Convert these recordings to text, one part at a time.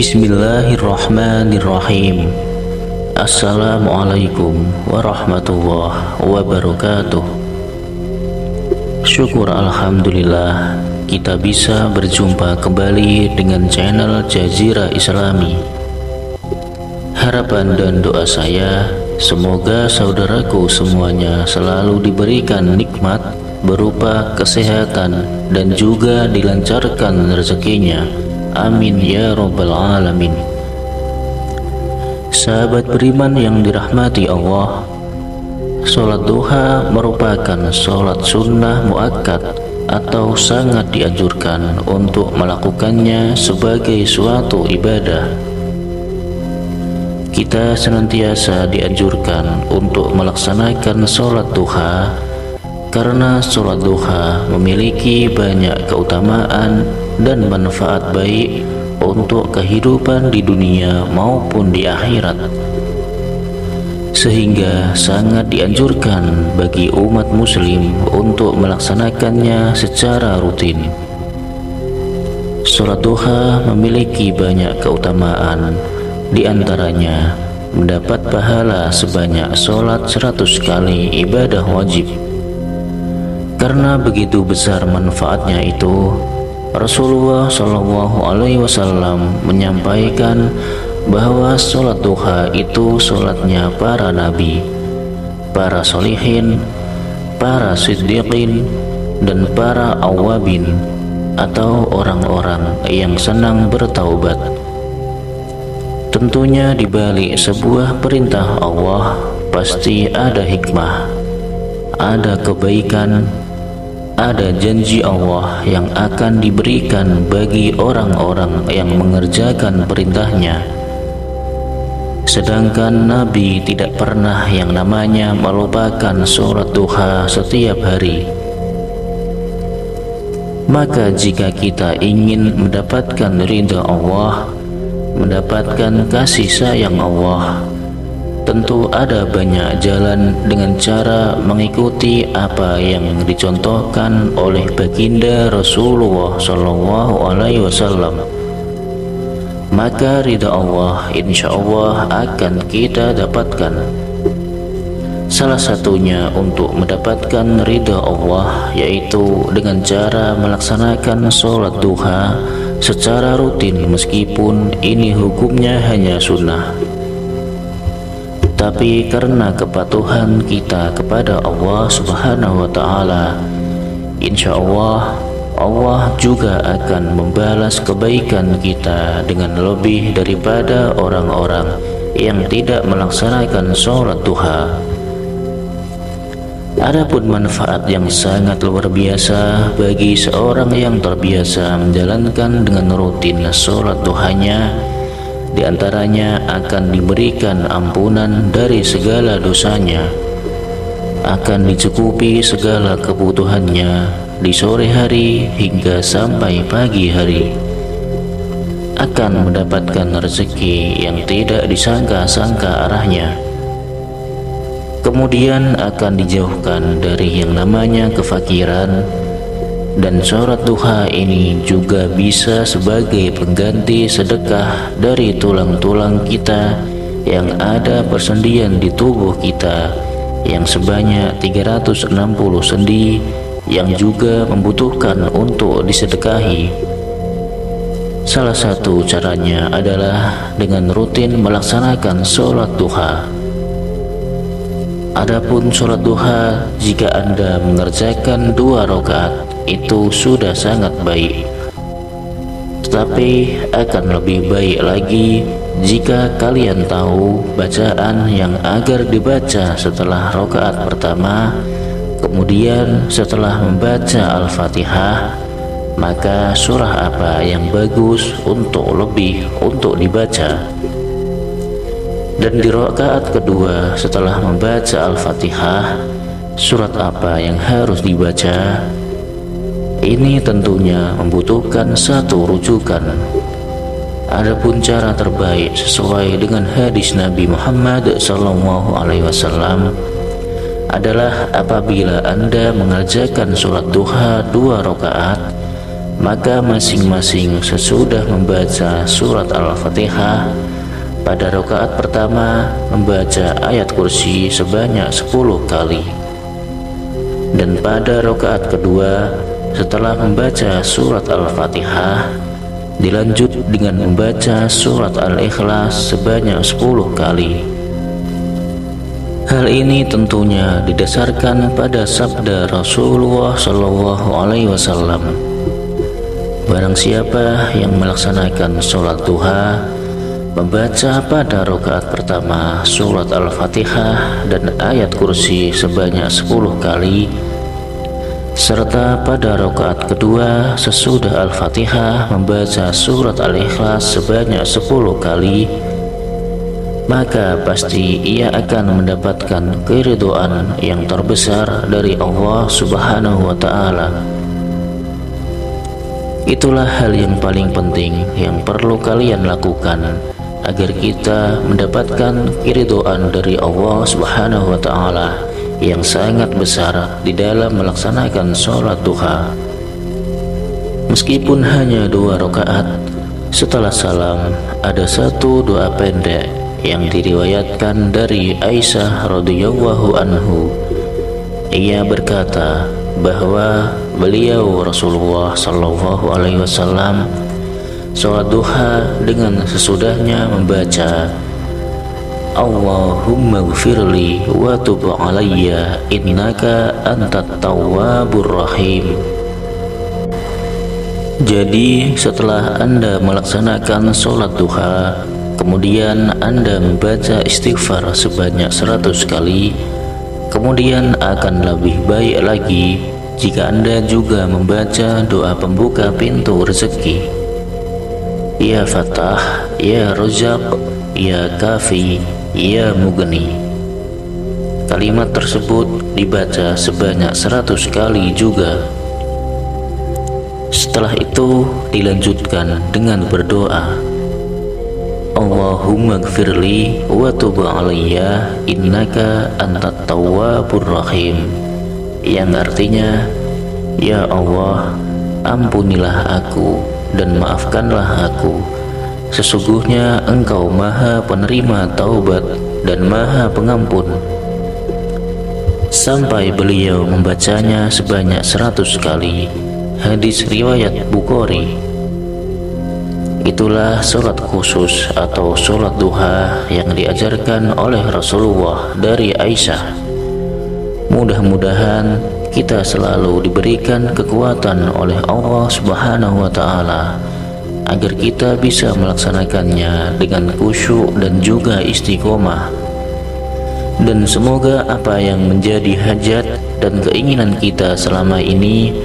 Bismillahirrahmanirrahim. Assalamualaikum warahmatullahi wabarakatuh. Syukur alhamdulillah kita bisa berjumpa kembali dengan channel Jazirah Islami. Harapan dan doa saya, semoga saudaraku semuanya selalu diberikan nikmat berupa kesehatan dan juga dilancarkan rezekinya. Amin ya rabbal alamin. Sahabat beriman yang dirahmati Allah, sholat duha merupakan sholat sunnah muakkad atau sangat dianjurkan untuk melakukannya sebagai suatu ibadah. Kita senantiasa dianjurkan untuk melaksanakan sholat duha karena sholat duha memiliki banyak keutamaan dan manfaat baik untuk kehidupan di dunia maupun di akhirat, sehingga sangat dianjurkan bagi umat muslim untuk melaksanakannya secara rutin. Sholat duha memiliki banyak keutamaan, di antaranya mendapat pahala sebanyak sholat 100 kali ibadah wajib. Karena begitu besar manfaatnya itu, Rasulullah SAW menyampaikan bahwa sholat duha itu sholatnya para nabi, para solihin, para siddiqin, dan para awabin atau orang-orang yang senang bertaubat. Tentunya di balik sebuah perintah Allah pasti ada hikmah, ada kebaikan, ada janji Allah yang akan diberikan bagi orang-orang yang mengerjakan perintahnya. Sedangkan Nabi tidak pernah yang namanya melupakan sholat duha setiap hari. Maka jika kita ingin mendapatkan ridha Allah, mendapatkan kasih sayang Allah, tentu ada banyak jalan dengan cara mengikuti apa yang dicontohkan oleh baginda Rasulullah SAW. Maka ridha Allah insya Allah akan kita dapatkan. Salah satunya untuk mendapatkan ridha Allah yaitu dengan cara melaksanakan sholat duha secara rutin, meskipun ini hukumnya hanya sunnah. Tapi karena kepatuhan kita kepada Allah Subhanahu wa Ta'ala, insya Allah Allah juga akan membalas kebaikan kita dengan lebih daripada orang-orang yang tidak melaksanakan sholat duha. Adapun manfaat yang sangat luar biasa bagi seorang yang terbiasa menjalankan dengan rutin sholat duhanya, di antaranya akan diberikan ampunan dari segala dosanya, akan dicukupi segala kebutuhannya di sore hari hingga sampai pagi hari, akan mendapatkan rezeki yang tidak disangka-sangka arahnya, kemudian akan dijauhkan dari yang namanya kefakiran. Dan sholat duha ini juga bisa sebagai pengganti sedekah dari tulang-tulang kita yang ada persendian di tubuh kita yang sebanyak 360 sendi yang juga membutuhkan untuk disedekahi. Salah satu caranya adalah dengan rutin melaksanakan sholat duha. Adapun sholat duha, jika Anda mengerjakan 2 rakaat itu sudah sangat baik. Tetapi akan lebih baik lagi jika kalian tahu bacaan yang agar dibaca setelah rakaat pertama, kemudian setelah membaca Al-Fatihah, maka surah apa yang bagus untuk dibaca. Dan di rakaat kedua setelah membaca Al-Fatihah, surat apa yang harus dibaca? Ini tentunya membutuhkan satu rujukan. Adapun cara terbaik sesuai dengan hadis Nabi Muhammad SAW adalah apabila Anda mengerjakan sholat duha 2 rakaat, maka masing-masing sesudah membaca surat Al-Fatihah, pada rakaat pertama membaca ayat kursi sebanyak 10 kali, dan pada rakaat kedua setelah membaca surat Al-Fatihah dilanjut dengan membaca surat Al-Ikhlas sebanyak 10 kali. Hal ini tentunya didasarkan pada sabda Rasulullah SAW. Barang siapa yang melaksanakan sholat duha, membaca pada rakaat pertama surat Al-Fatihah dan ayat kursi sebanyak 10 kali, serta pada rakaat kedua sesudah Al-Fatihah membaca surat Al-Ikhlas sebanyak 10 kali, maka pasti ia akan mendapatkan keridhaan yang terbesar dari Allah Subhanahu wa Ta'ala. Itulah hal yang paling penting yang perlu kalian lakukan agar kita mendapatkan keridhaan dari Allah Subhanahu wa Ta'ala yang sangat besar di dalam melaksanakan sholat duha. Meskipun hanya 2 rakaat, setelah salam ada satu doa pendek yang diriwayatkan dari Aisyah radhiyallahu anhu. Ia berkata bahwa beliau Rasulullah sallallahu alaihi wasallam sholat duha dengan sesudahnya membaca Allahumma gfirli wa tub alayya innaka antat tawwabur rahim. Jadi setelah Anda melaksanakan sholat duha, kemudian Anda membaca istighfar sebanyak 100 kali, kemudian akan lebih baik lagi jika Anda juga membaca doa pembuka pintu rezeki, Ya Fatah, Ya Razzaq, Ya Kafi, Ya Mughni. Kalimat tersebut dibaca sebanyak 100 kali juga. Setelah itu dilanjutkan dengan berdoa Allahumma gfirli wa tub alayya innaka antat tawwabur rahim, yang artinya, Ya Allah, ampunilah aku dan maafkanlah aku, sesungguhnya Engkau Maha Penerima Taubat dan Maha Pengampun. Sampai beliau membacanya sebanyak 100 kali. Hadis riwayat Bukhari. Itulah sholat khusus atau sholat duha yang diajarkan oleh Rasulullah dari Aisyah. Mudah-mudahan kita selalu diberikan kekuatan oleh Allah Subhanahu wa Ta'ala agar kita bisa melaksanakannya dengan khusyuk dan juga istiqomah. Dan semoga apa yang menjadi hajat dan keinginan kita selama ini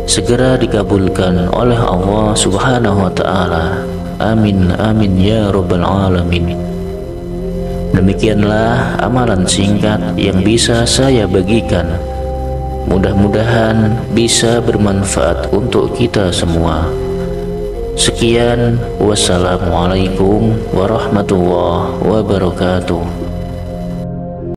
segera dikabulkan oleh Allah Subhanahu wa Ta'ala. Amin amin ya rabbal alamin. Demikianlah amalan singkat yang bisa saya bagikan. Mudah-mudahan bisa bermanfaat untuk kita semua. Sekian, wassalamualaikum warahmatullahi wabarakatuh.